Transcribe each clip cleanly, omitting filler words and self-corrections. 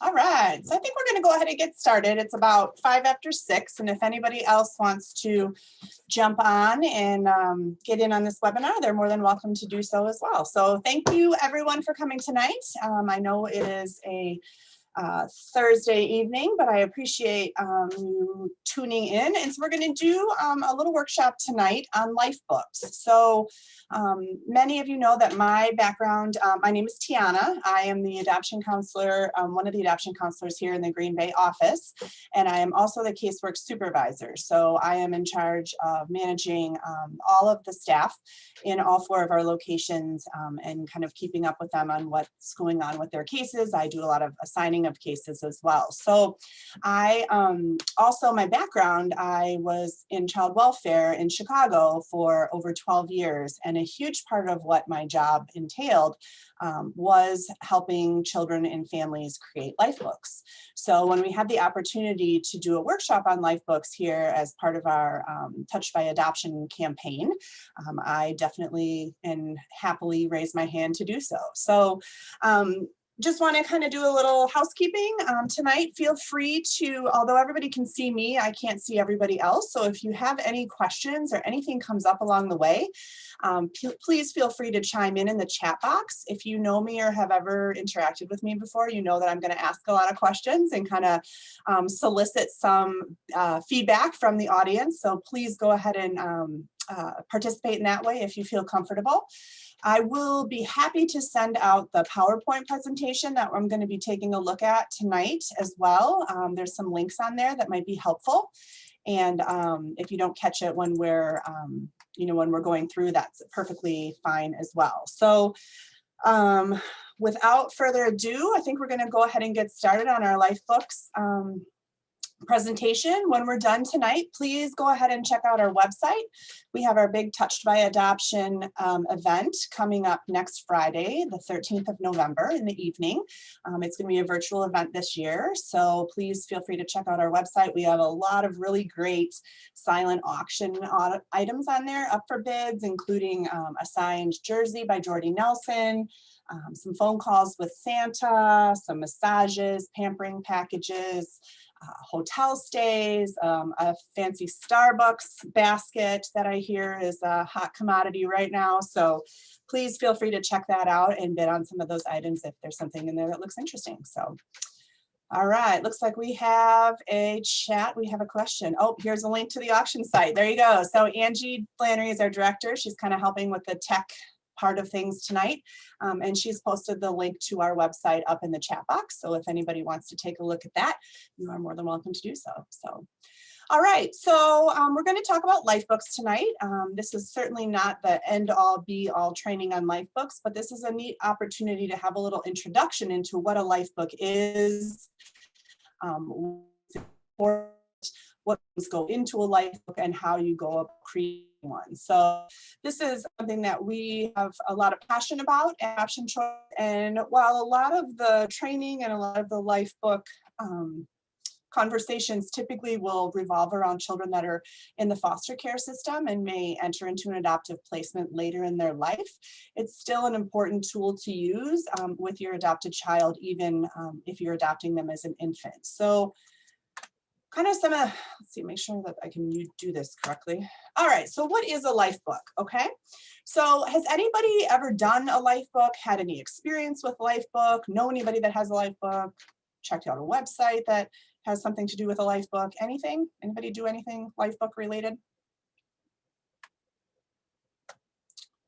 All right, so I think we're going to go ahead and get started. It's about 5 after 6, and if anybody else wants to jump on and get in on this webinar, they're more than welcome to do so as well. So thank you everyone for coming tonight. I know it is a Thursday evening, but I appreciate you tuning in. And so we're going to do a little workshop tonight on Lifebooks. So many of you know that my background, my name is Tiana. I am the adoption counselor, one of the adoption counselors here in the Green Bay office, and I am also the casework supervisor. So I am in charge of managing all of the staff in all 4 of our locations and kind of keeping up with them on what's going on with their cases. I do a lot of assigning of cases as well. So I also, my background, I was in child welfare in Chicago for over 12 years, and a huge part of what my job entailed was helping children and families create Lifebooks. So when we had the opportunity to do a workshop on Lifebooks here as part of our Touched by Adoption campaign, I definitely and happily raised my hand to do so. So just want to kind of do a little housekeeping tonight. Feel free to, although everybody can see me, I can't see everybody else. So if you have any questions or anything comes up along the way, please feel free to chime in the chat box. If you know me or have ever interacted with me before, you know that I'm going to ask a lot of questions and kind of solicit some feedback from the audience. So please go ahead and participate in that way if you feel comfortable. I will be happy to send out the PowerPoint presentation that I'm going to be taking a look at tonight as well. There's some links on there that might be helpful. And if you don't catch it when we're, when we're going through, that's perfectly fine as well. So without further ado, I think we're going to go ahead and get started on our Lifebooks presentation. When we're done tonight, please go ahead and check out our website. We have our big Touched by Adoption event coming up next Friday, the 13th of November in the evening. It's going to be a virtual event this year, so please feel free to check out our website. We have a lot of really great silent auction items on there up for bids, including a signed jersey by Jordy Nelson, some phone calls with Santa, some massages, pampering packages, hotel stays, a fancy Starbucks basket that I hear is a hot commodity right now. So please feel free to check that out and bid on some of those items if there's something in there that looks interesting. So, all right, looks like we have a chat. We have a question. Oh, here's a link to the auction site. There you go. So Angie Flannery is our director. She's kind of helping with the tech part of things tonight. And she's posted the link to our website up in the chat box. So if anybody wants to take a look at that, you are more than welcome to do so. All right, so we're going to talk about Lifebooks tonight. This is certainly not the end-all be-all training on Lifebooks, but this is a neat opportunity to have a little introduction into what a Lifebook is, what things go into a Lifebook, and how you go about creating one. So this is something that we have a lot of passion about, adoption choice. And while a lot of the training and a lot of the Lifebook conversations typically will revolve around children that are in the foster care system and may enter into an adoptive placement later in their life, it's still an important tool to use with your adopted child, even if you're adopting them as an infant. So kind of some of, let's see, make sure that I can do this correctly. All right, so what is a Lifebook, okay? So has anybody ever done a Lifebook, had any experience with Lifebook, know anybody that has a Lifebook, checked out a website that has something to do with a Lifebook, anything? Anybody do anything Lifebook related?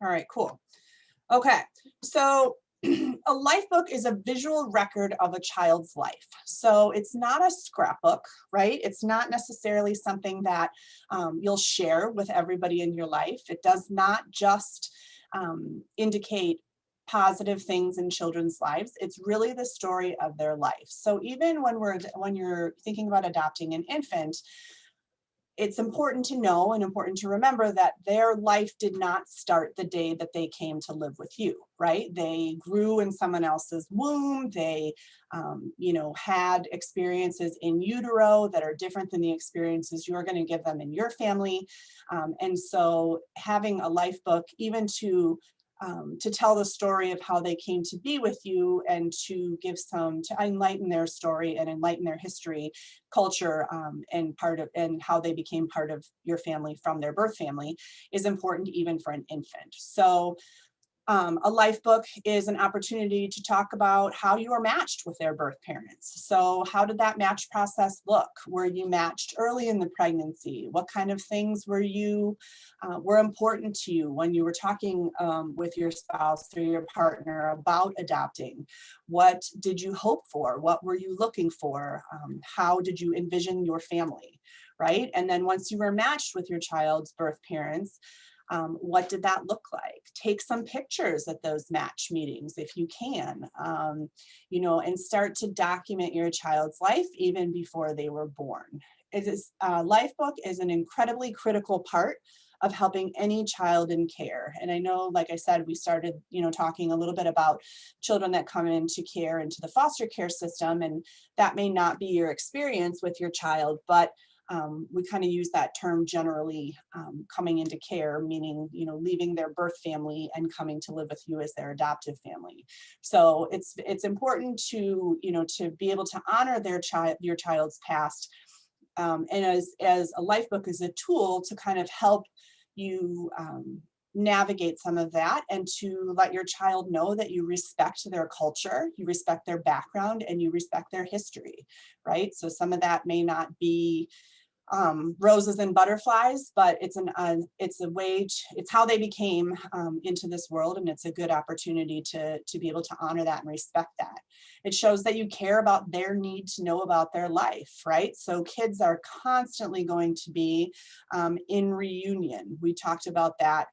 All right, cool. Okay, so a Lifebook is a visual record of a child's life. So it's not a scrapbook, right? It's not necessarily something that you'll share with everybody in your life. It does not just indicate positive things in children's lives. It's really the story of their life. So even when you're thinking about adopting an infant, it's important to know and important to remember that their life did not start the day that they came to live with you, right? They grew in someone else's womb. They, had experiences in utero that are different than the experiences you're going to give them in your family. And so having a Lifebook, even to to tell the story of how they came to be with you, and to enlighten their story and enlighten their history, culture, and how they became part of your family from their birth family is important even for an infant. So a life book is an opportunity to talk about how you were matched with their birth parents. So how did that match process look? Were you matched early in the pregnancy? What kind of things were important to you when you were talking with your spouse or your partner about adopting? What did you hope for? What were you looking for? How did you envision your family, right? And then once you were matched with your child's birth parents, what did that look like? Take some pictures at those match meetings if you can, and start to document your child's life even before they were born. Lifebook is an incredibly critical part of helping any child in care. And I know, like I said, we started, talking a little bit about children that come into care, into the foster care system, and that may not be your experience with your child, but we kind of use that term generally, coming into care, meaning, leaving their birth family and coming to live with you as their adoptive family. So it's important to, to be able to honor your child's past. And as a life book is a tool to kind of help you navigate some of that, and to let your child know that you respect their culture, you respect their background, and you respect their history, right? So some of that may not be roses and butterflies, but it's how they became into this world, and it's a good opportunity to be able to honor that and respect that. It shows that you care about their need to know about their life, right? So kids are constantly going to be in reunion. We talked about that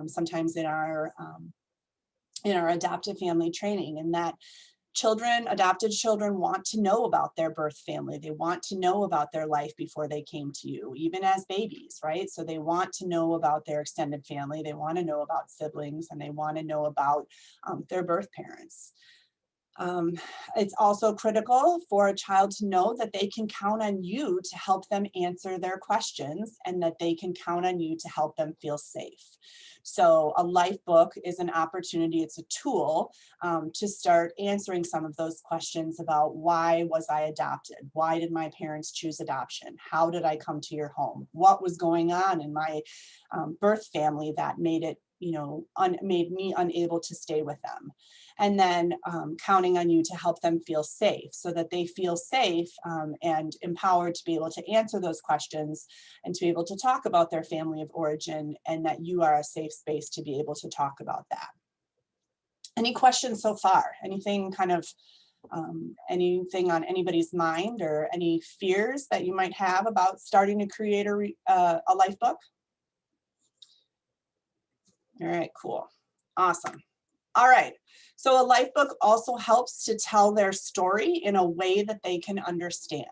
sometimes in our adoptive family training, and that adopted children want to know about their birth family. They want to know about their life before they came to you, even as babies, right? So they want to know about their extended family. They want to know about siblings, and they want to know about their birth parents. It's also critical for a child to know that they can count on you to help them answer their questions, and that they can count on you to help them feel safe. So a life book is an opportunity, it's a tool to start answering some of those questions about, why was I adopted? Why did my parents choose adoption? How did I come to your home? What was going on in my birth family that made it, made me unable to stay with them? And then counting on you to help them feel safe, so that they feel safe and empowered to be able to answer those questions, and to be able to talk about their family of origin, and that you are a safe space to be able to talk about that. Any questions so far? Anything anything on anybody's mind, or any fears that you might have about starting to create a life book? All right, cool. Awesome. All right, so a life book also helps to tell their story in a way that they can understand.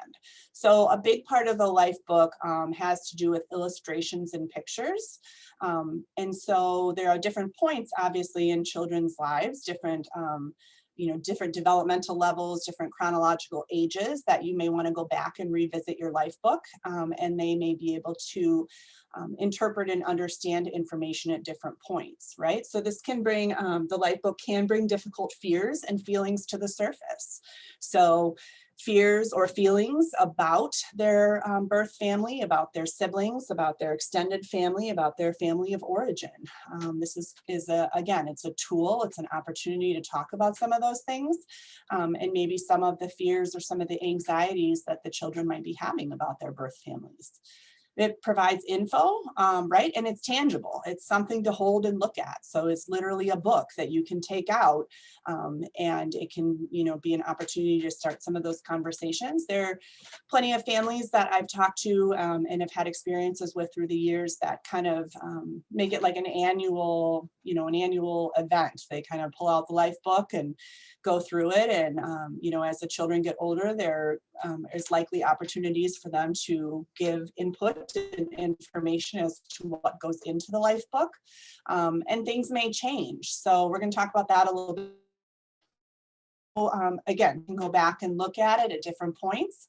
So a big part of the life book has to do with illustrations and pictures. And so there are different points, obviously, in children's lives, different developmental levels, different chronological ages, that you may want to go back and revisit your life book, and they may be able to interpret and understand information at different points, right? So this can bring, the life book can bring difficult fears and feelings to the surface. So fears or feelings about their birth family, about their siblings, about their extended family, about their family of origin. This is again, it's a tool, it's an opportunity to talk about some of those things, and maybe some of the fears or some of the anxieties that the children might be having about their birth families. It provides info, right? And it's tangible. It's something to hold and look at. So it's literally a book that you can take out, and it can, be an opportunity to start some of those conversations. There are plenty of families that I've talked to and have had experiences with through the years that kind of make it like an annual event. They kind of pull out the life book and go through it. And, as the children get older, there is likely opportunities for them to give input and information as to what goes into the life book, and things may change. So we're going to talk about that a little bit again, you can go back and look at it at different points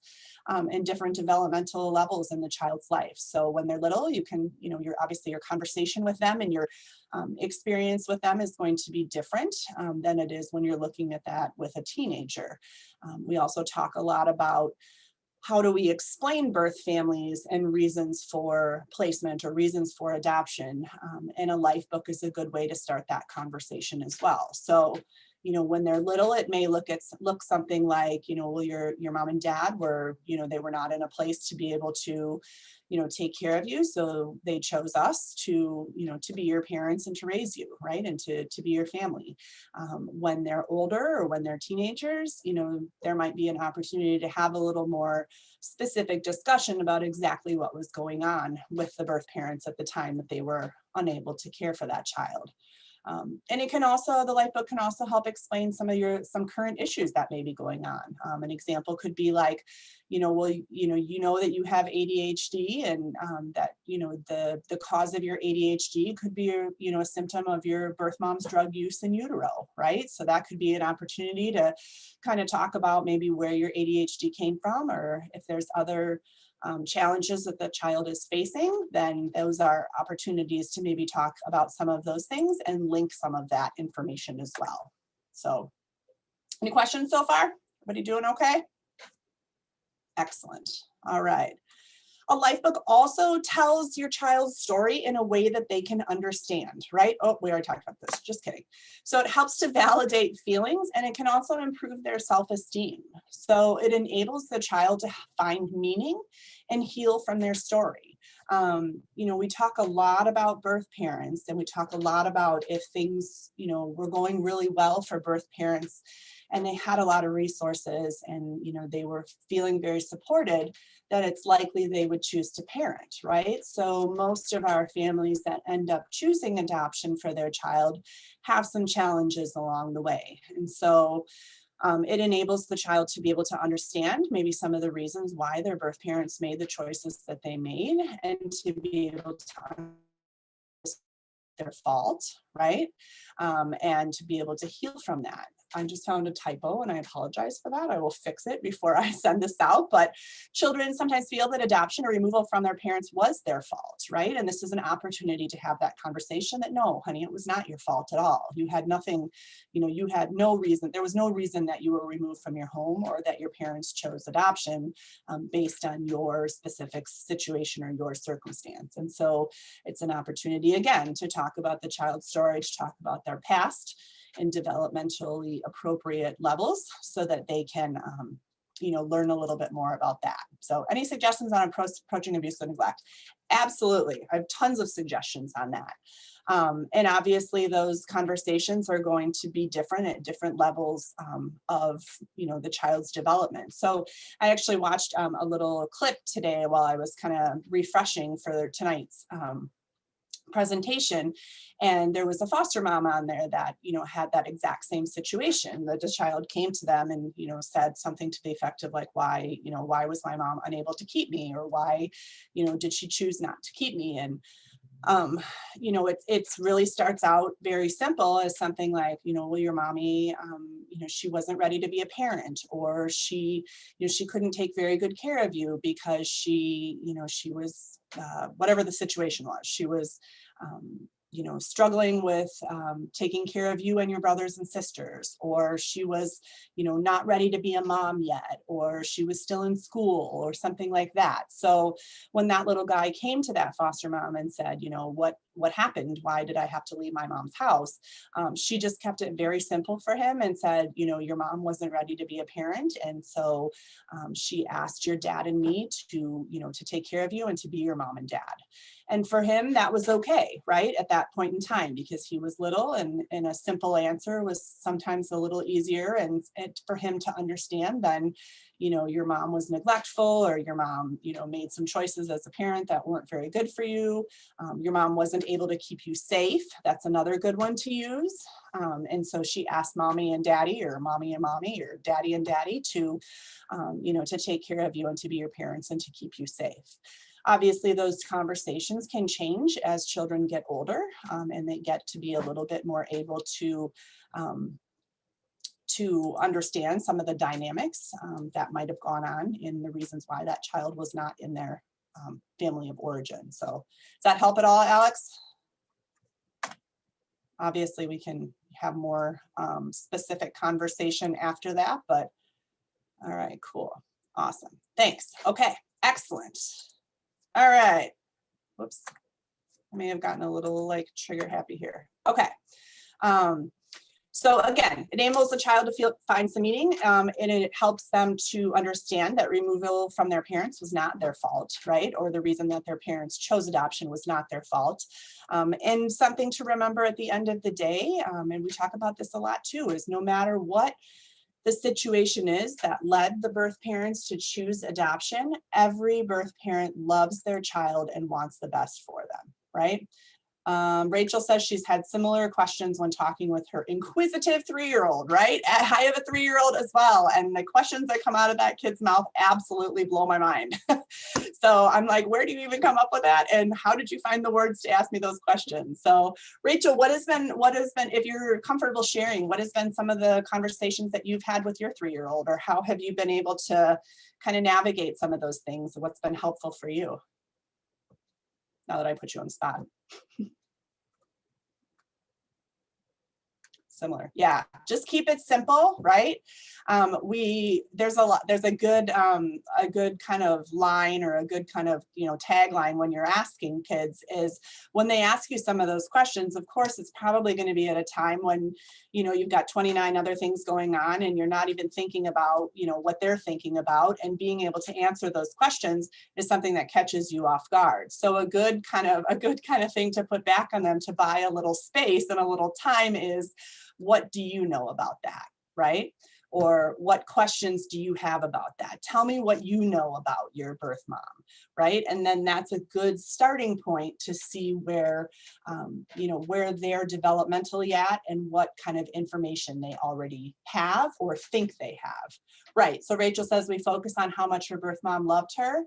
and different developmental levels in the child's life. So when they're little, you can, your obviously your conversation with them and your experience with them is going to be different than it is when you're looking at that with a teenager. We also talk a lot about how do we explain birth families and reasons for placement or reasons for adoption. And a life book is a good way to start that conversation as well. So, when they're little, it may look something like, well, your mom and dad were, they were not in a place to be able to, take care of you. So they chose us to, to be your parents and to raise you, right? And to be your family. When they're older or when they're teenagers, there might be an opportunity to have a little more specific discussion about exactly what was going on with the birth parents at the time that they were unable to care for that child. And it can also, the life book can also help explain some current issues that may be going on. An example could be like, well, that you have ADHD and that, the cause of your ADHD could be, a symptom of your birth mom's drug use in utero, right? So that could be an opportunity to kind of talk about maybe where your ADHD came from, or if there's other challenges that the child is facing, then those are opportunities to maybe talk about some of those things and link some of that information as well. So, any questions so far? Everybody doing okay? Excellent. All right. A life book also tells your child's story in a way that they can understand, right? Oh, we already talked about this, just kidding. So it helps to validate feelings and it can also improve their self-esteem. So it enables the child to find meaning and heal from their story. We talk a lot about birth parents and we talk a lot about if things, were going really well for birth parents and they had a lot of resources and, they were feeling very supported, that it's likely they would choose to parent, right? So most of our families that end up choosing adoption for their child have some challenges along the way. And so it enables the child to be able to understand maybe some of the reasons why their birth parents made the choices that they made and to be able to understand their fault, right? And to be able to heal from that. I just found a typo and I apologize for that. I will fix it before I send this out. But children sometimes feel that adoption or removal from their parents was their fault, right? And this is an opportunity to have that conversation that no, honey, it was not your fault at all. You had nothing, you had no reason. There was no reason that you were removed from your home or that your parents chose adoption based on your specific situation or your circumstance. And so it's an opportunity again to talk about the child's story, to talk about their past in developmentally appropriate levels so that they can learn a little bit more about that. So any suggestions on approaching abuse and neglect? Absolutely. I have tons of suggestions on that. And obviously those conversations are going to be different at different levels of the child's development. So I actually watched a little clip today while I was kind of refreshing for tonight's presentation, and there was a foster mom on there that had that exact same situation, that the child came to them and said something to the effect of like, why was my mom unable to keep me, or why did she choose not to keep me? And it's really starts out very simple as something like, well, your mommy, she wasn't ready to be a parent, or she couldn't take very good care of you because she was, whatever the situation was, she was, struggling with taking care of you and your brothers and sisters, or she was, not ready to be a mom yet, or she was still in school or something like that. So when that little guy came to that foster mom and said, what happened? Why did I have to leave my mom's house? She just kept it very simple for him and said, your mom wasn't ready to be a parent. And so she asked your dad and me to take care of you and to be your mom and dad. And for him, that was okay, right? At that point in time, because he was little and a simple answer was sometimes a little easier and for him to understand than, your mom was neglectful, or your mom, made some choices as a parent that weren't very good for you. Your mom wasn't able to keep you safe. That's another good one to use. And so she asked mommy and daddy, or mommy and mommy, or daddy and daddy to, to take care of you and to be your parents and to keep you safe. Obviously, those conversations can change as children get older and they get to be a little bit more able to to understand some of the dynamics that might have gone on in the reasons why that child was not in their family of origin. So does that help at all, Alex? Obviously, we can have more specific conversation after that, but all right, cool. Awesome. Thanks. Okay, excellent. All right. Whoops. I may have gotten a little like trigger happy here. Okay. So again, it enables the child to find some meaning, and it helps them to understand that removal from their parents was not their fault, right? Or the reason that their parents chose adoption was not their fault. And something to remember at the end of the day, and we talk about this a lot too, is no matter what the situation is that led the birth parents to choose adoption, every birth parent loves their child and wants the best for them, right? Rachel says she's had similar questions when talking with her inquisitive 3-year-old, right? I have a 3-year-old as well, and the questions that come out of that kid's mouth absolutely blow my mind. So I'm like, where do you even come up with that? And how did you find the words to ask me those questions? So Rachel, what has been, if you're comfortable sharing, what has been some of the conversations that you've had with your 3-year-old, or how have you been able to kind of navigate some of those things? What's been helpful for you? Now that I put you on the spot. Similar. Yeah, just keep it simple, right? There's a good kind of line, or a good kind of, tagline when you're asking kids is, when they ask you some of those questions, of course, it's probably going to be at a time when, you've got 29 other things going on and you're not even thinking about, what they're thinking about, and being able to answer those questions is something that catches you off guard. So a good kind of thing to put back on them to buy a little space and a little time is, what do you know about that, right? Or what questions do you have about that? Tell me what you know about your birth mom, right? And then that's a good starting point to see where, where they're developmentally at and what kind of information they already have or think they have, right? So Rachel says we focus on how much her birth mom loved her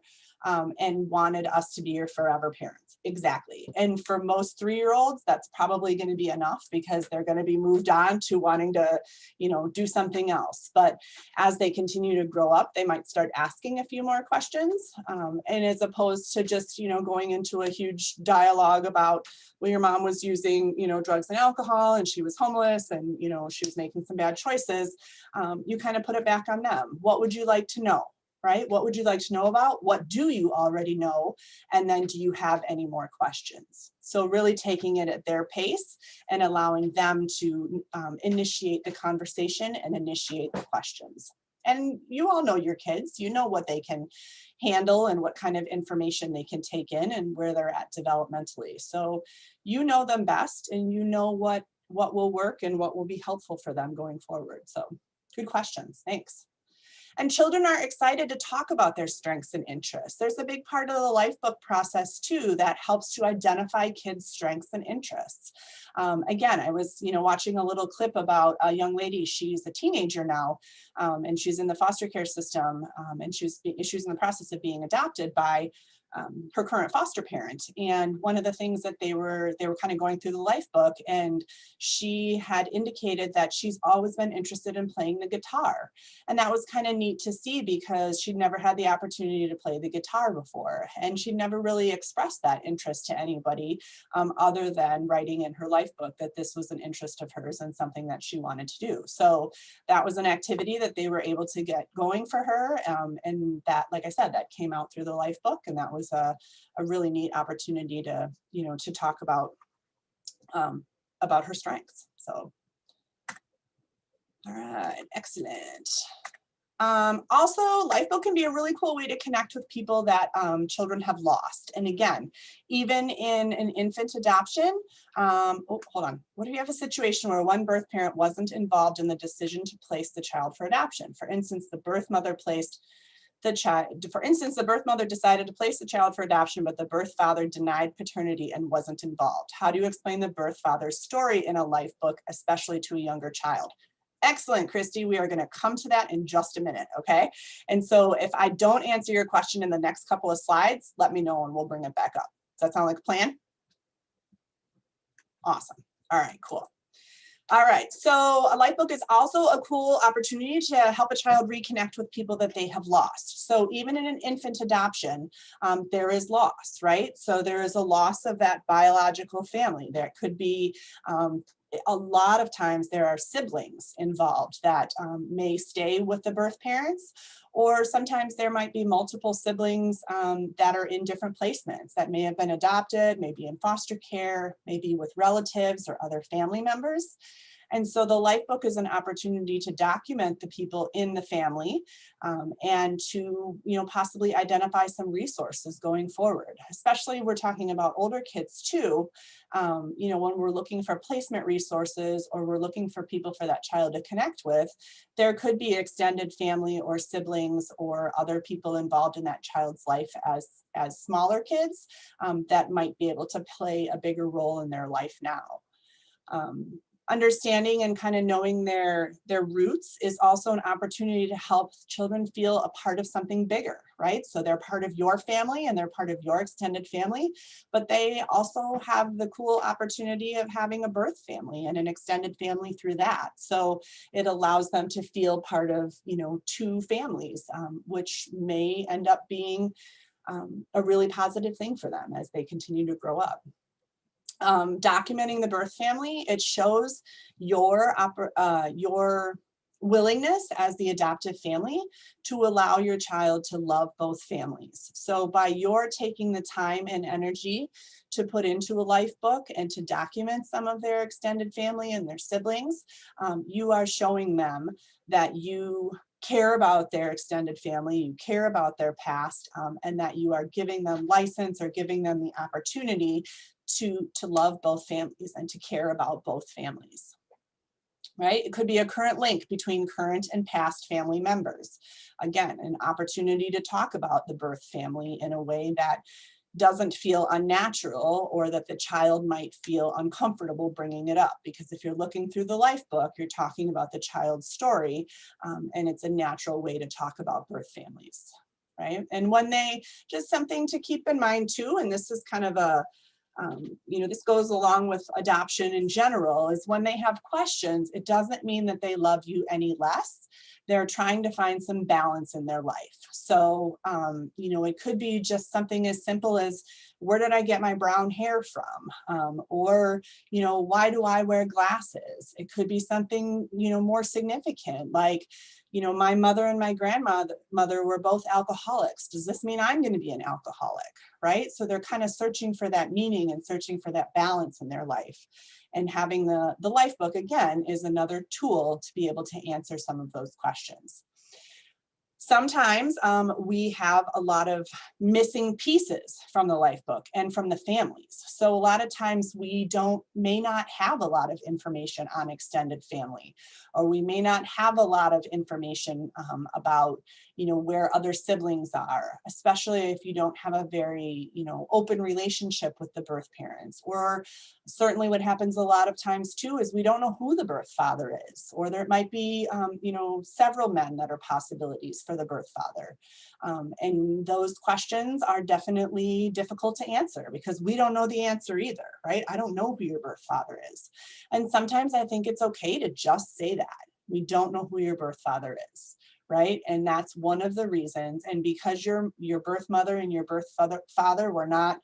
and wanted us to be your forever parents. Exactly. And for most 3-year-olds, that's probably going to be enough, because they're going to be moved on to wanting to, do something else. But as they continue to grow up, they might start asking a few more questions. And as opposed to just, going into a huge dialogue about, well, your mom was using, drugs and alcohol, and she was homeless, and, she was making some bad choices. You kind of put it back on them. What would you like to know? Right? What would you like to know about? What do you already know? And then do you have any more questions? So really taking it at their pace and allowing them to initiate the conversation and initiate the questions. And you all know your kids, you know what they can handle and what kind of information they can take in and where they're at developmentally. So you know them best, and you know what will work and what will be helpful for them going forward. So good questions, thanks. And children are excited to talk about their strengths and interests. There's a big part of the Lifebook process too that helps to identify kids' strengths and interests. Again, I was watching a little clip about a young lady. She's a teenager now, and she's in the foster care system, and she's in the process of being adopted by her current foster parent. And one of the things that they were kind of going through the Lifebook, and she had indicated that she's always been interested in playing the guitar. And that was kind of neat to see, because she'd never had the opportunity to play the guitar before. And she'd never really expressed that interest to anybody other than writing in her Lifebook that this was an interest of hers and something that she wanted to do. So that was an activity that they were able to get going for her. And that, like I said, that came out through the Lifebook, and that was a really neat opportunity to, to talk about her strengths. So, all right, excellent. Also, Lifebook can be a really cool way to connect with people that children have lost. And again, even in an infant adoption, hold on. What if you have a situation where one birth parent wasn't involved in the decision to place the child for adoption? For instance, the birth mother decided to place the child for adoption, but the birth father denied paternity and wasn't involved. How do you explain the birth father's story in a Lifebook, especially to a younger child? Excellent, Christy. We are going to come to that in just a minute, okay? And so if I don't answer your question in the next couple of slides, let me know and we'll bring it back up. Does that sound like a plan? Awesome. All right, cool. All right, so a life book is also a cool opportunity to help a child reconnect with people that they have lost. So even in an infant adoption, there is loss, right? So there is a loss of that biological family. There could be a lot of times there are siblings involved that may stay with the birth parents, or sometimes there might be multiple siblings that are in different placements that may have been adopted, maybe in foster care, maybe with relatives or other family members. And so the life book is an opportunity to document the people in the family and to, possibly identify some resources going forward. Especially we're talking about older kids too. When we're looking for placement resources or we're looking for people for that child to connect with, there could be extended family or siblings or other people involved in that child's life as smaller kids that might be able to play a bigger role in their life now. Understanding and kind of knowing their roots is also an opportunity to help children feel a part of something bigger, right? So they're part of your family and they're part of your extended family, but they also have the cool opportunity of having a birth family and an extended family through that. So it allows them to feel part of, two families, which may end up being a really positive thing for them as they continue to grow up. Documenting the birth family, it shows your willingness as the adoptive family to allow your child to love both families. So by your taking the time and energy to put into a life book and to document some of their extended family and their siblings, you are showing them that you care about their extended family, you care about their past, and that you are giving them license or giving them the opportunity to love both families and to care about both families, right? It could be a current link between current and past family members. Again, an opportunity to talk about the birth family in a way that doesn't feel unnatural or that the child might feel uncomfortable bringing it up. Because if you're looking through the life book, you're talking about the child's story, and it's a natural way to talk about birth families, right? And when just something to keep in mind too, and this is kind of this goes along with adoption in general, is when they have questions, it doesn't mean that they love you any less. They're trying to find some balance in their life. So, it could be just something as simple as, where did I get my brown hair from? Or, why do I wear glasses? It could be something, more significant, like, my mother and my grandmother were both alcoholics. Does this mean I'm going to be an alcoholic? Right? So they're kind of searching for that meaning and searching for that balance in their life. And having the life book, again, is another tool to be able to answer some of those questions. Sometimes we have a lot of missing pieces from the life book and from the families. So a lot of times we may not have a lot of information on extended family, or we may not have a lot of information about, where other siblings are, especially if you don't have a very, open relationship with the birth parents. Or certainly what happens a lot of times too is we don't know who the birth father is, or there might be, several men that are possibilities for the birth father. And those questions are definitely difficult to answer because we don't know the answer either, right? I don't know who your birth father is. And sometimes I think it's okay to just say that. We don't know who your birth father is, right? And that's one of the reasons. And because your birth mother and your birth father were not,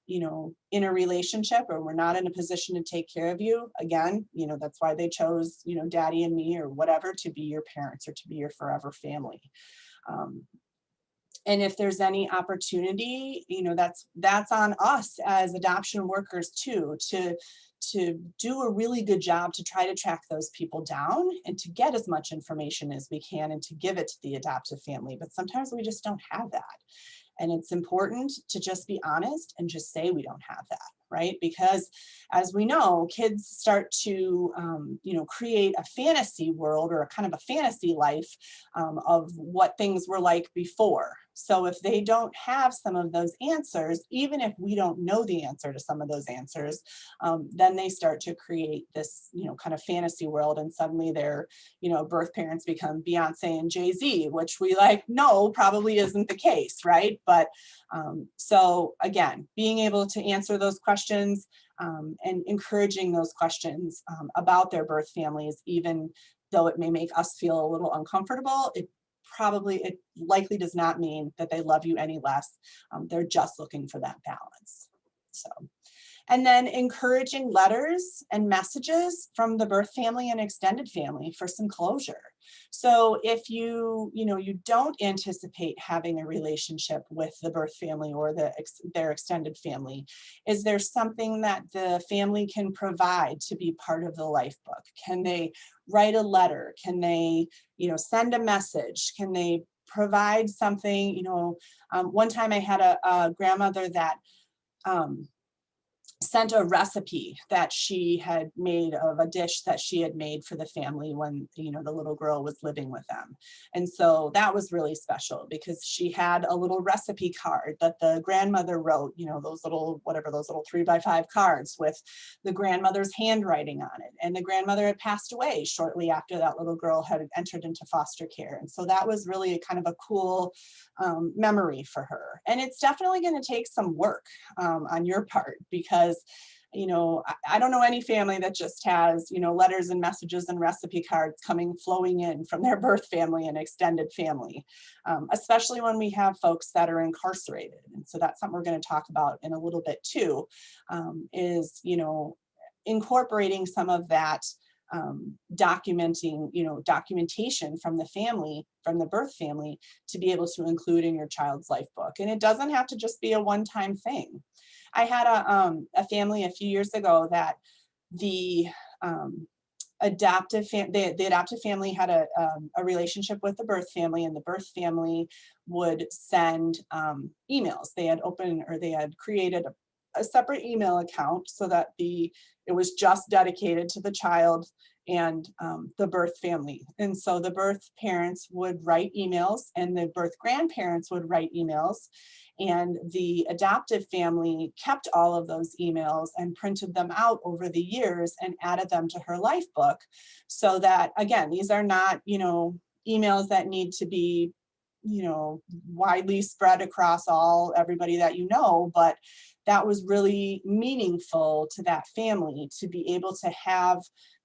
in a relationship, or we're not in a position to take care of you, again, that's why they chose, daddy and me or whatever to be your parents or to be your forever family. And if there's any opportunity, that's on us as adoption workers too, to do a really good job to try to track those people down and to get as much information as we can and to give it to the adoptive family. But sometimes we just don't have that. And it's important to just be honest and just say we don't have that, right? Because as we know, kids start to, create a fantasy world or a kind of a fantasy life of what things were like before. So if they don't have some of those answers, even if we don't know the answer to some of those answers, then they start to create this, kind of fantasy world, and suddenly their, birth parents become Beyonce and Jay-Z, which we no, probably isn't the case, right? But so again, being able to answer those questions, and encouraging those questions about their birth families, even though it may make us feel a little uncomfortable. It likely does not mean that they love you any less. They're just looking for that balance. So. And then encouraging letters and messages from the birth family and extended family for some closure. So if you don't anticipate having a relationship with the birth family or their extended family, is there something that the family can provide to be part of the life book? Can they write a letter? Can they, send a message? Can they provide something? One time I had a grandmother that sent a recipe that she had made of a dish that she had made for the family when the little girl was living with them. And so that was really special because she had a little recipe card that the grandmother wrote, those little 3x5 cards with the grandmother's handwriting on it. And the grandmother had passed away shortly after that little girl had entered into foster care. And so that was really kind of a cool memory for her. And it's definitely going to take some work on your part, because I don't know any family that just has, letters and messages and recipe cards flowing in from their birth family and extended family, especially when we have folks that are incarcerated. And so that's something we're going to talk about in a little bit too, is, incorporating some of that documentation from the family, from the birth family, to be able to include in your child's life book. And it doesn't have to just be a one-time thing. I had a family a few years ago that the adoptive family had a relationship with the birth family, and the birth family would send emails. They had created a separate email account so that it was just dedicated to the child and the birth family. And so the birth parents would write emails and the birth grandparents would write emails, and the adoptive family kept all of those emails and printed them out over the years and added them to her life book, so that, again, these are not, emails that need to be, widely spread across everybody that but that was really meaningful to that family to be able to have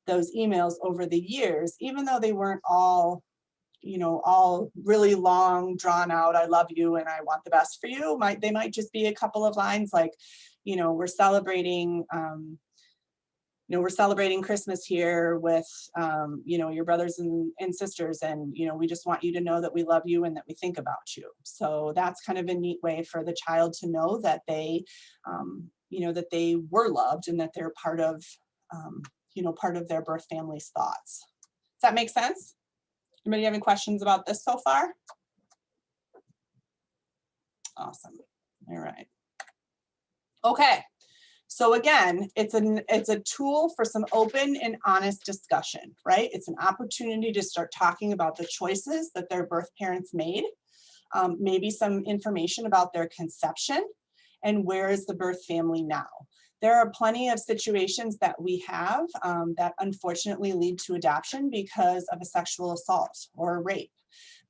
those emails over the years, even though they weren't all really long, drawn out, I love you and I want the best for you. They might just be a couple of lines like, we're celebrating Christmas here with, your brothers and sisters. And, we just want you to know that we love you and that we think about you. So that's kind of a neat way for the child to know that they, that they were loved and that they're part of their birth family's thoughts. Does that make sense? Anybody have any questions about this so far? Awesome. All right. Okay. So again, it's a tool for some open and honest discussion, right? It's an opportunity to start talking about the choices that their birth parents made, maybe some information about their conception, and where is the birth family now. There are plenty of situations that we have that unfortunately lead to adoption because of a sexual assault or a rape,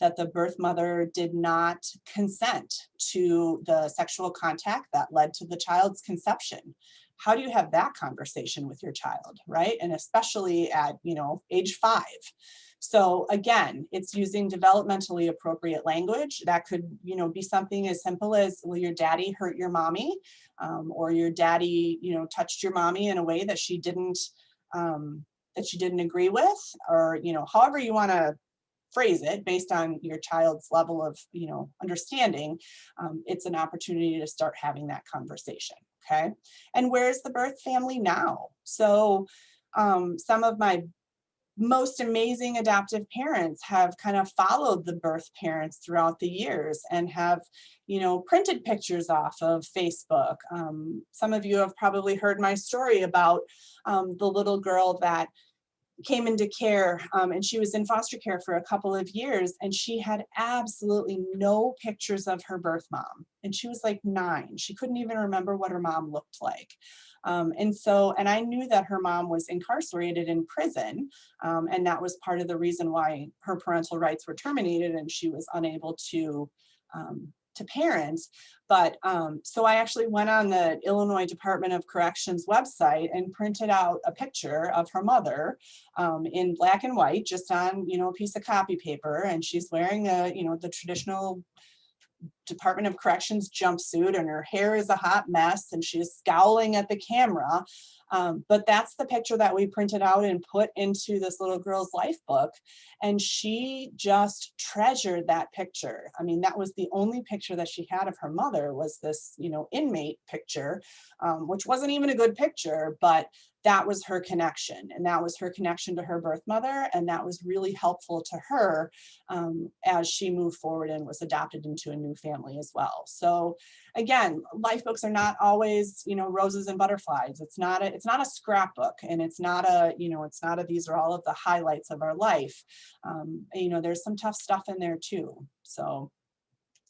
that the birth mother did not consent to the sexual contact that led to the child's conception. How do you have that conversation with your child, right? And especially at, age 5. So again, it's using developmentally appropriate language. That could, be something as simple as, well, your daddy hurt your mommy, or your daddy, touched your mommy in a way that she didn't agree with, or, however you want to phrase it based on your child's level of, understanding. It's an opportunity to start having that conversation. Okay. And where's the birth family now? So some of my most amazing adoptive parents have kind of followed the birth parents throughout the years and have, printed pictures off of Facebook. Some of you have probably heard my story about the little girl that came into care, and she was in foster care for a couple of years, and she had absolutely no pictures of her birth mom. And she was like 9. She couldn't even remember what her mom looked like. And I knew that her mom was incarcerated in prison, and that was part of the reason why her parental rights were terminated and she was unable to to parents. But so I actually went on the Illinois Department of Corrections website and printed out a picture of her mother in black and white, just on, a piece of copy paper. And she's wearing the traditional Department of Corrections jumpsuit, and her hair is a hot mess, and she's scowling at the camera. But that's the picture that we printed out and put into this little girl's life book. And she just treasured that picture. I mean, that was the only picture that she had of her mother, was this, inmate picture, which wasn't even a good picture, but that was her connection. And that was her connection to her birth mother. And that was really helpful to her as she moved forward and was adopted into a new family as well. So again, life books are not always, roses and butterflies. It's not a scrapbook, and it's not a, these are all of the highlights of our life. There's some tough stuff in there too. So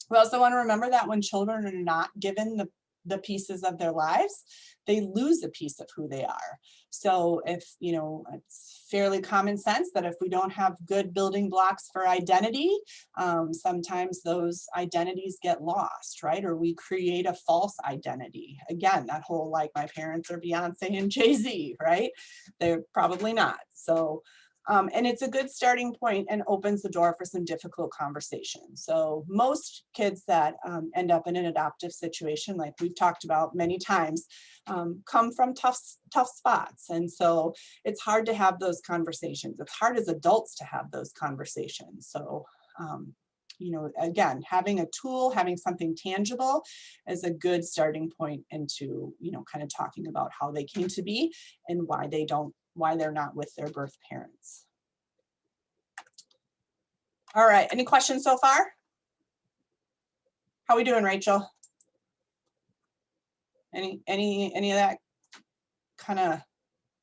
we also want to remember that when children are not given the pieces of their lives, they lose a piece of who they are. So if, it's fairly common sense that if we don't have good building blocks for identity, sometimes those identities get lost, right? Or we create a false identity. Again, that whole, like, my parents are Beyonce and Jay-Z, right? They're probably not. So and it's a good starting point and opens the door for some difficult conversations. So most kids that end up in an adoptive situation, like we've talked about many times, come from tough spots. And so it's hard to have those conversations. It's hard as adults to have those conversations. So, again, having a tool, having something tangible is a good starting point into, kind of talking about how they came to be and why they're not with their birth parents. All right, any questions so far? How are we doing, Rachel? Any of that kind of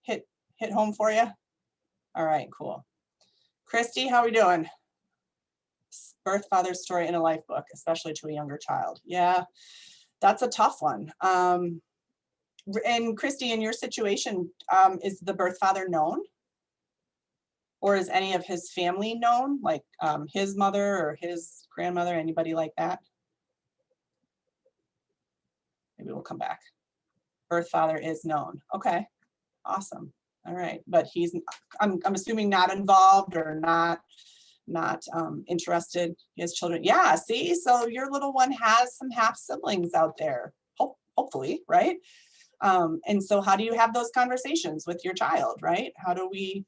hit home for you? All right, cool. Christy, how are we doing? Birth father's story in a life book, especially to a younger child. Yeah, that's a tough one. And Christy, in your situation, is the birth father known? Or is any of his family known, like his mother or his grandmother, anybody like that? Maybe we'll come back. Birth father is known. Okay, awesome. All right, but I'm assuming not involved or not interested. He has children. Yeah, see, so your little one has some half siblings out there, hopefully, right? And so how do you have those conversations with your child, right? How do we,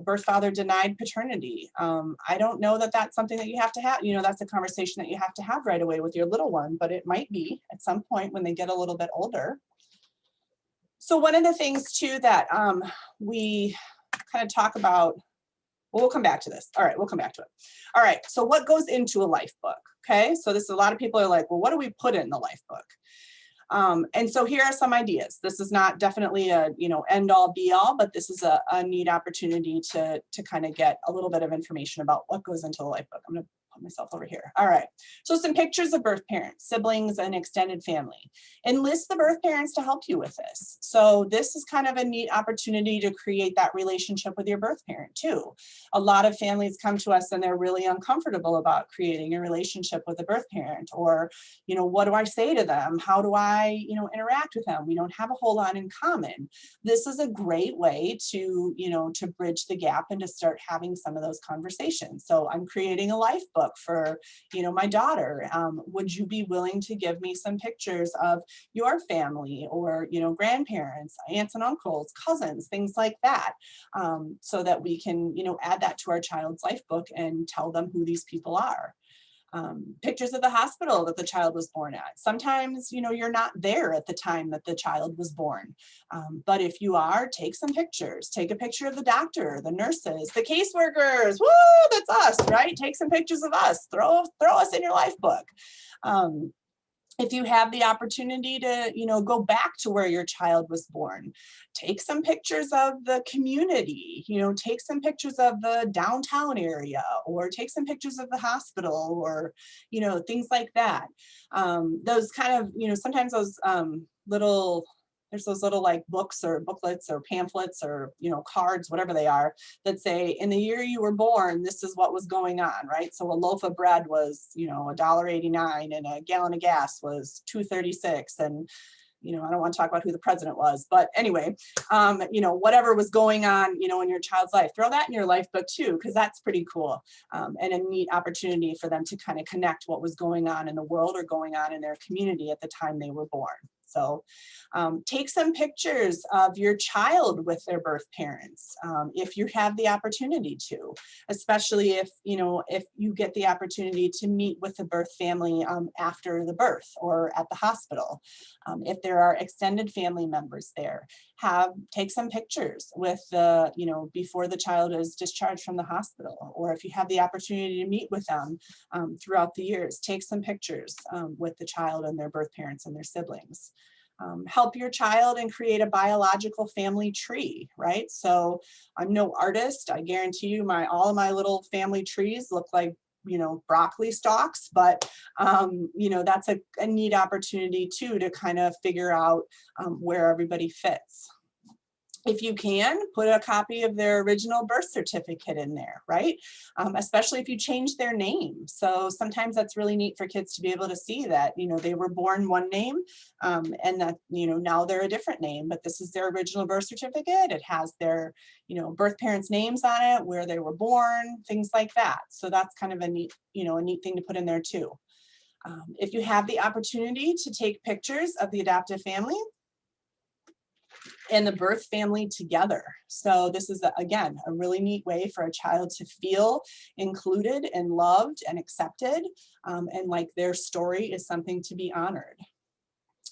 birth father denied paternity? I don't know that that's something that you have to have, that's a conversation that you have to have right away with your little one, but it might be at some point when they get a little bit older. So one of the things too that we kind of talk about, well, we'll come back to this. All right, we'll come back to it. All right, so what goes into a life book? Okay, so a lot of people are like, well, what do we put in the life book? And so here are some ideas. This is not definitely a, end all be all, but this is a neat opportunity to kind of get a little bit of information about what goes into the life book. I'm going to put myself over here. All right. So some pictures of birth parents, siblings, and extended family. Enlist the birth parents to help you with this. So this is kind of a neat opportunity to create that relationship with your birth parent too. A lot of families come to us and they're really uncomfortable about creating a relationship with a birth parent, or, what do I say to them? How do I, interact with them? We don't have a whole lot in common. This is a great way to, to bridge the gap and to start having some of those conversations. So I'm creating a life book for, my daughter. Would you be willing to give me some pictures of your family or, grandparents, aunts and uncles, cousins, things like that, so that we can, add that to our child's life book and tell them who these people are. Pictures of the hospital that the child was born at. Sometimes, you're not there at the time that the child was born. But if you are, take some pictures. Take a picture of the doctor, the nurses, the caseworkers. Woo, that's us, right? Take some pictures of us. Throw us in your life book. If you have the opportunity to, go back to where your child was born, take some pictures of the community, take some pictures of the downtown area, or take some pictures of the hospital, or, things like that. Those kind of, sometimes those little There's those little like books or booklets or pamphlets or, cards, whatever they are, that say, in the year you were born, this is what was going on, right? So a loaf of bread was, $1.89, and a gallon of gas was $2.36. And, I don't want to talk about who the president was, but anyway, whatever was going on, in your child's life, throw that in your life book too, because that's pretty cool, and a neat opportunity for them to kind of connect what was going on in the world or going on in their community at the time they were born. So take some pictures of your child with their birth parents, if you have the opportunity to, especially if you get the opportunity to meet with the birth family after the birth or at the hospital. If there are extended family members there, take some pictures with the, before the child is discharged from the hospital, or if you have the opportunity to meet with them throughout the years, take some pictures with the child and their birth parents and their siblings. Help your child and create a biological family tree, right? So I'm no artist. I guarantee you all of my little family trees look like, broccoli stalks, but, that's a neat opportunity too, to kind of figure out where everybody fits. If you can, put a copy of their original birth certificate in there, right? Especially if you change their name. So sometimes that's really neat for kids to be able to see that, they were born one name, and that, now they're a different name, but this is their original birth certificate. It has their, birth parents' names on it, where they were born, things like that. So that's kind of a neat thing to put in there too. If you have the opportunity to take pictures of the adoptive family and the birth family together. So this is, again, a really neat way for a child to feel included and loved and accepted, and like their story is something to be honored.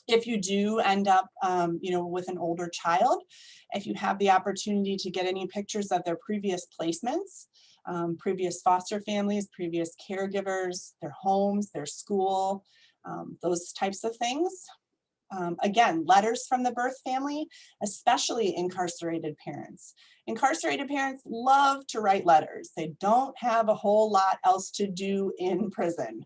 If you do end up, with an older child, if you have the opportunity to get any pictures of their previous placements, previous foster families, previous caregivers, their homes, their school, those types of things. Again, letters from the birth family, especially incarcerated parents. Incarcerated parents love to write letters. They don't have a whole lot else to do in prison.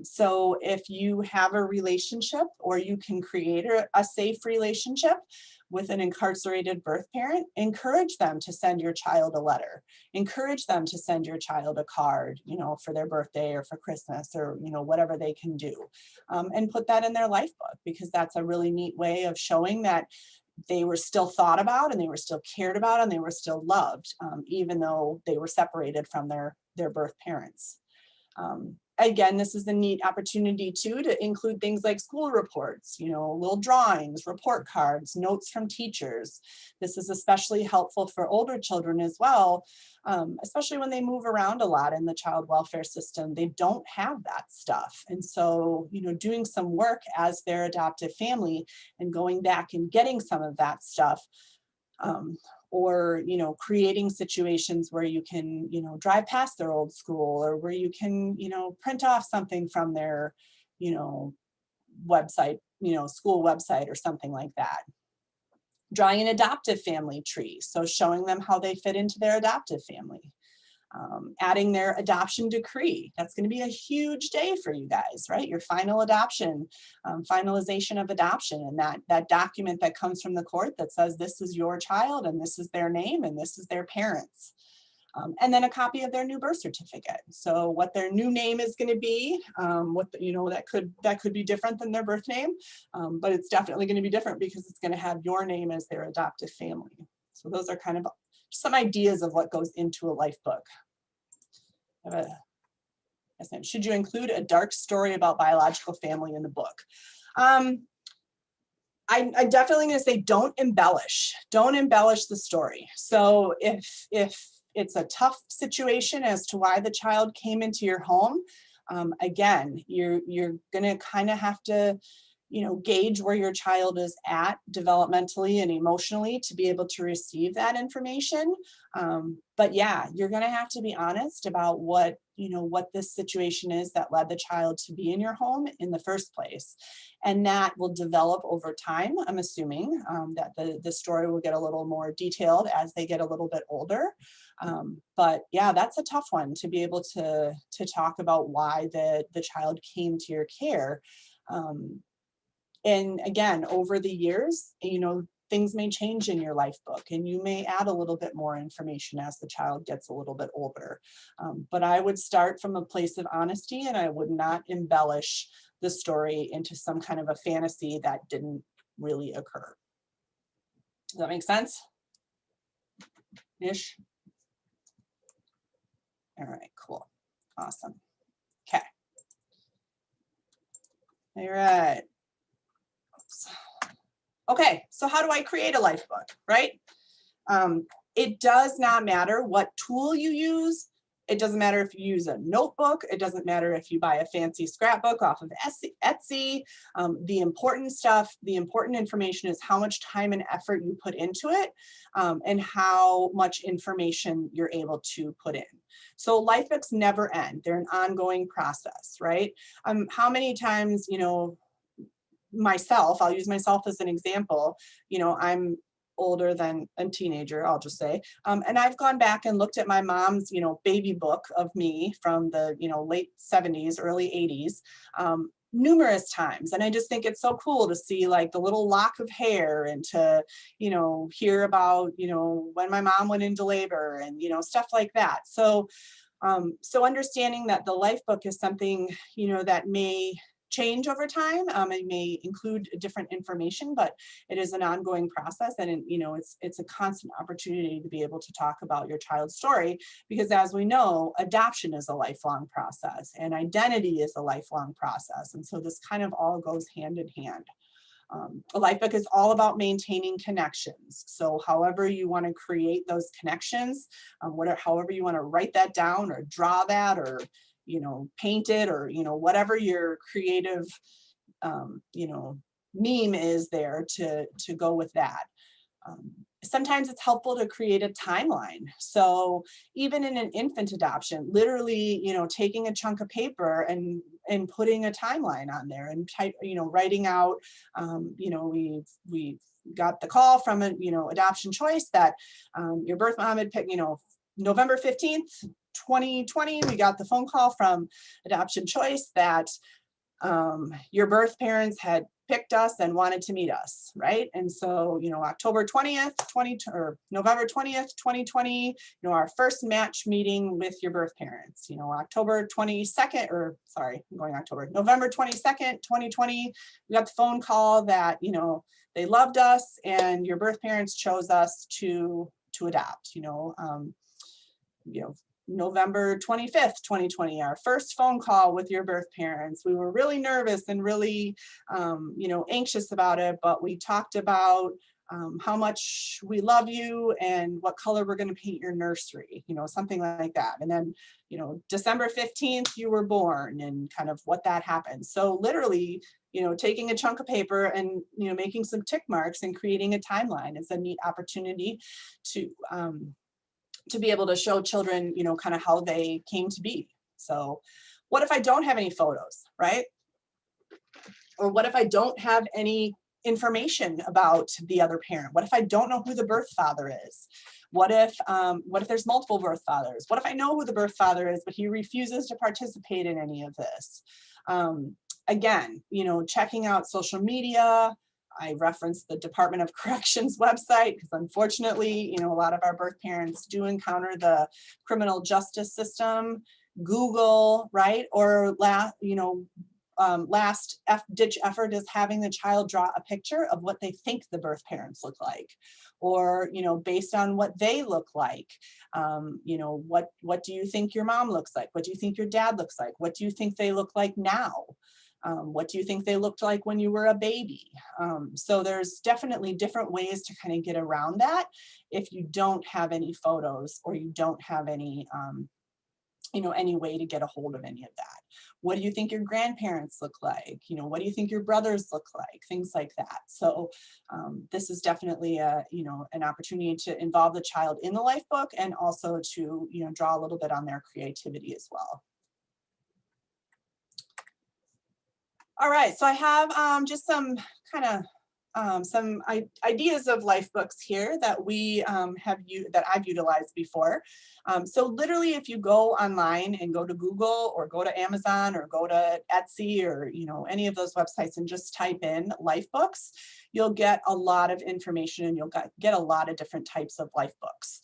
So if you have a relationship, or you can create a safe relationship with an incarcerated birth parent, encourage them to send your child a letter. Encourage them to send your child a card, for their birthday or for Christmas, or, whatever they can do. And put that in their life book, because that's a really neat way of showing that they were still thought about, and they were still cared about, and they were still loved, even though they were separated from their birth parents. Again, this is a neat opportunity too, to include things like school reports, little drawings, report cards, notes from teachers. This is especially helpful for older children as well, especially when they move around a lot in the child welfare system. They don't have that stuff. And so, doing some work as their adoptive family and going back and getting some of that stuff, or, creating situations where you can, drive past their old school, or where you can, print off something from their, website, school website or something like that. Drawing an adoptive family tree, so showing them how they fit into their adoptive family. Adding their adoption decree. That's going to be a huge day for you guys, right? Your final adoption, finalization of adoption, and that document that comes from the court that says this is your child, and this is their name, and this is their parents. And then a copy of their new birth certificate. So what their new name is going to be, that could be different than their birth name, but it's definitely going to be different because it's going to have your name as their adoptive family. So those are kind of some ideas of what goes into a life book. Should you include a dark story about biological family in the book? I'm definitely going to say don't embellish. Don't embellish the story. So if it's a tough situation as to why the child came into your home, again, you're going to kind of have to gauge where your child is at developmentally and emotionally to be able to receive that information. But yeah, you're going to have to be honest about what this situation is that led the child to be in your home in the first place. And that will develop over time. I'm assuming that the story will get a little more detailed as they get a little bit older. But yeah, that's a tough one to be able to talk about why the child came to your care. And again, over the years, you know, things may change in your life book, and you may add a little bit more information as the child gets a little bit older. But I would start from a place of honesty, and I would not embellish the story into some kind of a fantasy that didn't really occur. Does that make sense? Ish? All right, cool. Awesome. Okay. All right. Oops. Okay, so how do I create a life book, right? It does not matter what tool you use. It doesn't matter if you use a notebook. It doesn't matter if you buy a fancy scrapbook off of Etsy. The important stuff, the important information is how much time and effort you put into it, and how much information you're able to put in. So life books never end. They're an ongoing process, right? How many times, you know, myself, I'll use myself as an example, you know, I'm older than a teenager, I'll just say. And I've gone back and looked at my mom's, you know, baby book of me from the, you know, late 70s, early 80s, numerous times. And I just think it's so cool to see like the little lock of hair, and to, you know, hear about, you know, when my mom went into labor, and, you know, stuff like that. So, so understanding that the life book is something, you know, that may change over time. It may include different information, but it is an ongoing process, and you know, it's a constant opportunity to be able to talk about your child's story, because as we know, adoption is a lifelong process, and identity is a lifelong process, and so this kind of all goes hand in hand. A life book is all about maintaining connections. So however you want to create those connections, however you want to write that down or draw that, or, you know, paint it, or, you know, whatever your creative, you know, meme is there to go with that. Sometimes it's helpful to create a timeline. So even in an infant adoption, literally, you know, taking a chunk of paper and putting a timeline on there, and you know, writing out, you know, we've got the call from a, you know, Adoption Choice that your birth mom had picked, you know, November 15th, 2020, we got the phone call from Adoption Choice that your birth parents had picked us and wanted to meet us, right? And so, you know, October 20th, or November 20th, 2020, you know, our first match meeting with your birth parents, you know, October 22nd, or sorry, I'm going October, November 22nd, 2020, we got the phone call that, you know, they loved us and your birth parents chose us to adopt, you know, November 25th, 2020, our first phone call with your birth parents. We were really nervous and really, you know, anxious about it, but we talked about how much we love you and what color we're going to paint your nursery, you know, something like that. And then, you know, December 15th, you were born, and kind of what that happened. So literally, you know, taking a chunk of paper and, you know, making some tick marks and creating a timeline is a neat opportunity to be able to show children, you know, kind of how they came to be. So what if I don't have any photos, right? Or what if I don't have any information about the other parent? What if I don't know who the birth father is? What if there's multiple birth fathers? What if I know who the birth father is, but he refuses to participate in any of this? Again, you know, checking out social media. I referenced the Department of Corrections website, because unfortunately, you know, a lot of our birth parents do encounter the criminal justice system. Google, right? Or last ditch effort is having the child draw a picture of what they think the birth parents look like, or, you know, based on what they look like, you know, what do you think your mom looks like? What do you think your dad looks like? What do you think they look like now? What do you think they looked like when you were a baby? So there's definitely different ways to kind of get around that if you don't have any photos, or you don't have any, you know, any way to get a hold of any of that. What do you think your grandparents look like? You know, what do you think your brothers look like? Things like that. So this is definitely a, you know, an opportunity to involve the child in the life book, and also to, you know, draw a little bit on their creativity as well. All right, so I have just some kind of some ideas of Lifebooks here that we that I've utilized before. So literally, if you go online and go to Google or go to Amazon or go to Etsy or any of those websites and just type in Lifebooks, you'll get a lot of information and you'll get a lot of different types of Lifebooks.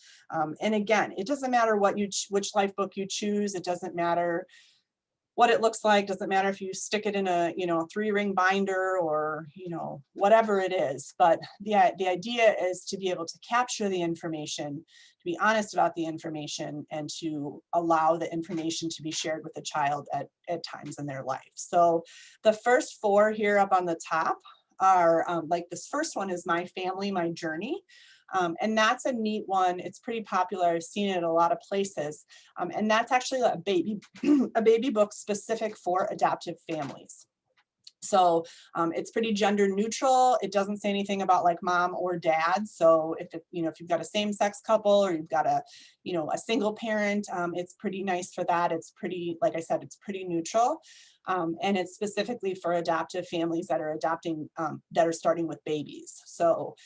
And again, it doesn't matter which Lifebook you choose. It doesn't matter what it looks like. Doesn't matter if you stick it in a 3-ring binder or whatever it is. But the idea is to be able to capture the information, to be honest about the information, and to allow the information to be shared with the child at times in their life. So the first 4 here up on the top are like this first one is My Family, My Journey. And that's a neat one. It's pretty popular. I've seen it in a lot of places. And that's actually a baby book specific for adoptive families. So it's pretty gender neutral. It doesn't say anything about like mom or dad. So if you've got a same-sex couple or you've got a single parent, it's pretty nice for that. It's pretty, like I said, it's pretty neutral. And it's specifically for adoptive families that are adopting, that are starting with babies. So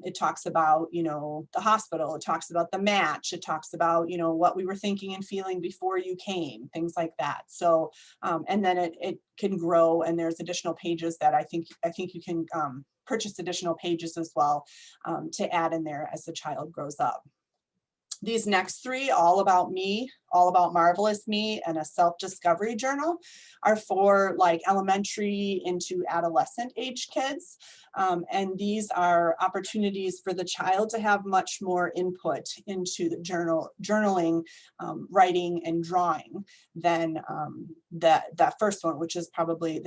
it talks about, the hospital, it talks about the match, it talks about, what we were thinking and feeling before you came, things like that. So, and then it can grow, and there's additional pages that I think you can purchase additional pages as well to add in there as the child grows up. These next 3, All About Me, All About Marvelous Me, and a self-discovery journal, are for like elementary into adolescent age kids. And these are opportunities for the child to have much more input into the journaling, writing, and drawing than that first one, which is probably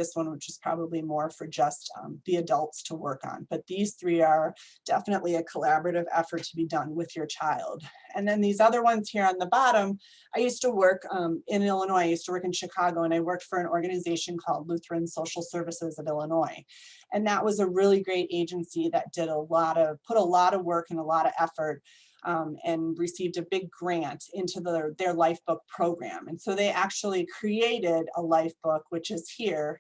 more for just the adults to work on. But these 3 are definitely a collaborative effort to be done with your child. And then these other ones here on the bottom, I used to work in Illinois. I used to work in Chicago, and I worked for an organization called Lutheran Social Services of Illinois. And that was a really great agency that put a lot of work and a lot of effort and received a big grant into their Lifebook program. And so they actually created a Lifebook, which is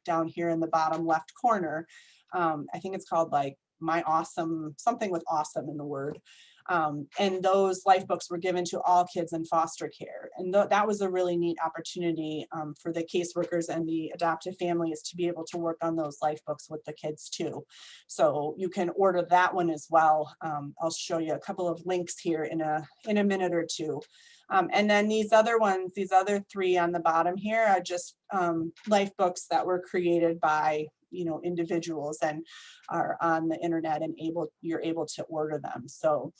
down here in the bottom left corner. I think it's called like My Awesome, something with awesome in the word. And those Lifebooks were given to all kids in foster care. And that was a really neat opportunity for the caseworkers and the adoptive families to be able to work on those Lifebooks with the kids too. So you can order that one as well. I'll show you a couple of links here in a minute or two. And then these other ones, these other 3 on the bottom here are just Lifebooks that were created by individuals and are on the internet, and you're able to order them. So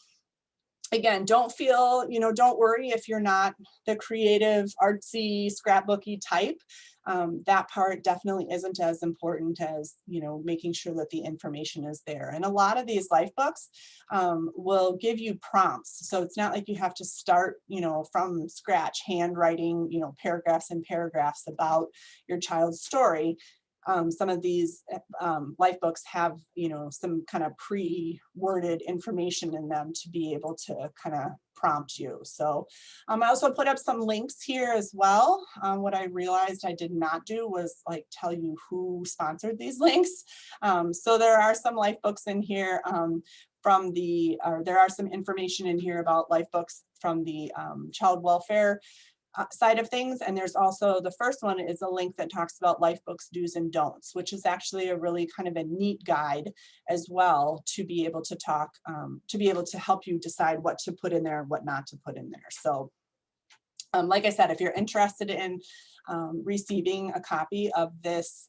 again, don't worry if you're not the creative, artsy, scrapbooky type. That part definitely isn't as important as, making sure that the information is there. And a lot of these Lifebooks will give you prompts. So it's not like you have to start, from scratch, handwriting, paragraphs and paragraphs about your child's story. Some of these Lifebooks have, some kind of pre-worded information in them to be able to kind of prompt you. So I also put up some links here as well. What I realized I did not do was like tell you who sponsored these links. So there are some Lifebooks in here there are some information in here about Lifebooks from the child welfare side of things. And there's also, the first one is a link that talks about Lifebooks do's and don'ts, which is actually a really kind of a neat guide as well to be able to to help you decide what to put in there and what not to put in there. So like I said, if you're interested in receiving a copy of this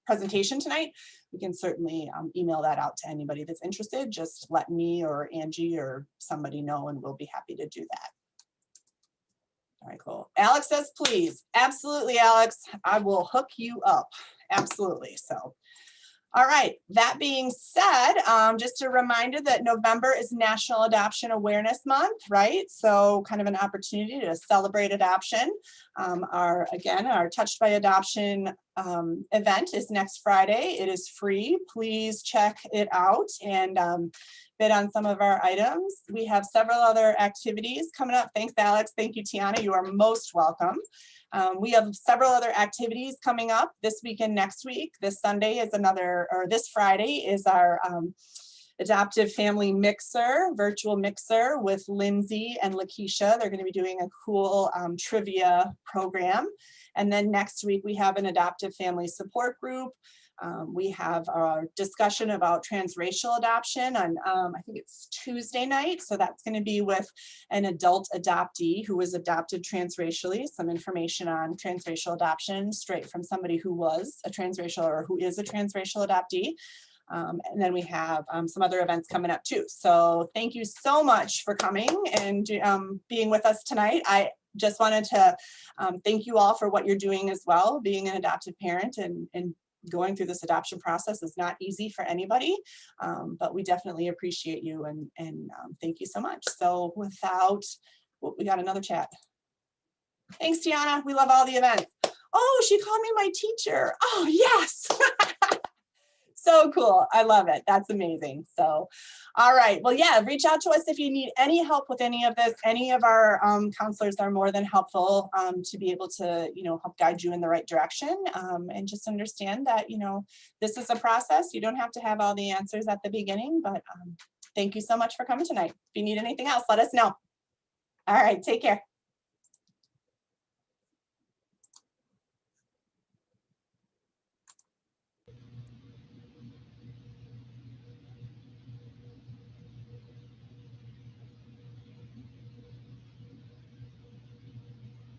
presentation tonight, we can certainly email that out to anybody that's interested. Just let me or Angie or somebody know, and we'll be happy to do that. All right, cool. Alex says, please. Absolutely, Alex. I will hook you up. Absolutely. So, all right. That being said, just a reminder that November is National Adoption Awareness Month, right? So kind of an opportunity to celebrate adoption. Our Touched by Adoption event is next Friday. It is free. Please check it out and bid on some of our items. We have several other activities coming up. Thanks, Alex. Thank you, Tiana. You are most welcome. We have several other activities coming up this week and next week. This Sunday is another, or this Friday is our adoptive family mixer, virtual mixer with Lindsay and Lakeisha. They're going to be doing a cool trivia program. And then next week we have an adoptive family support group. We have a discussion about transracial adoption on, I think it's Tuesday night. So that's going to be with an adult adoptee who was adopted transracially, some information on transracial adoption straight from somebody who was a transracial or who is a transracial adoptee. And then we have some other events coming up too. So thank you so much for coming and being with us tonight. I just wanted to thank you all for what you're doing as well. Being an adoptive parent and going through this adoption process is not easy for anybody, but we definitely appreciate you and thank you so much. So without, we got another chat. Thanks, Tiana. We love all the events. Oh, she called me my teacher. Oh, yes. So cool. I love it. That's amazing. So, all right. Well, yeah, reach out to us if you need any help with any of this. Any of our counselors are more than helpful to be able to, help guide you in the right direction and just understand that, this is a process. You don't have to have all the answers at the beginning, but thank you so much for coming tonight. If you need anything else, let us know. All right. Take care.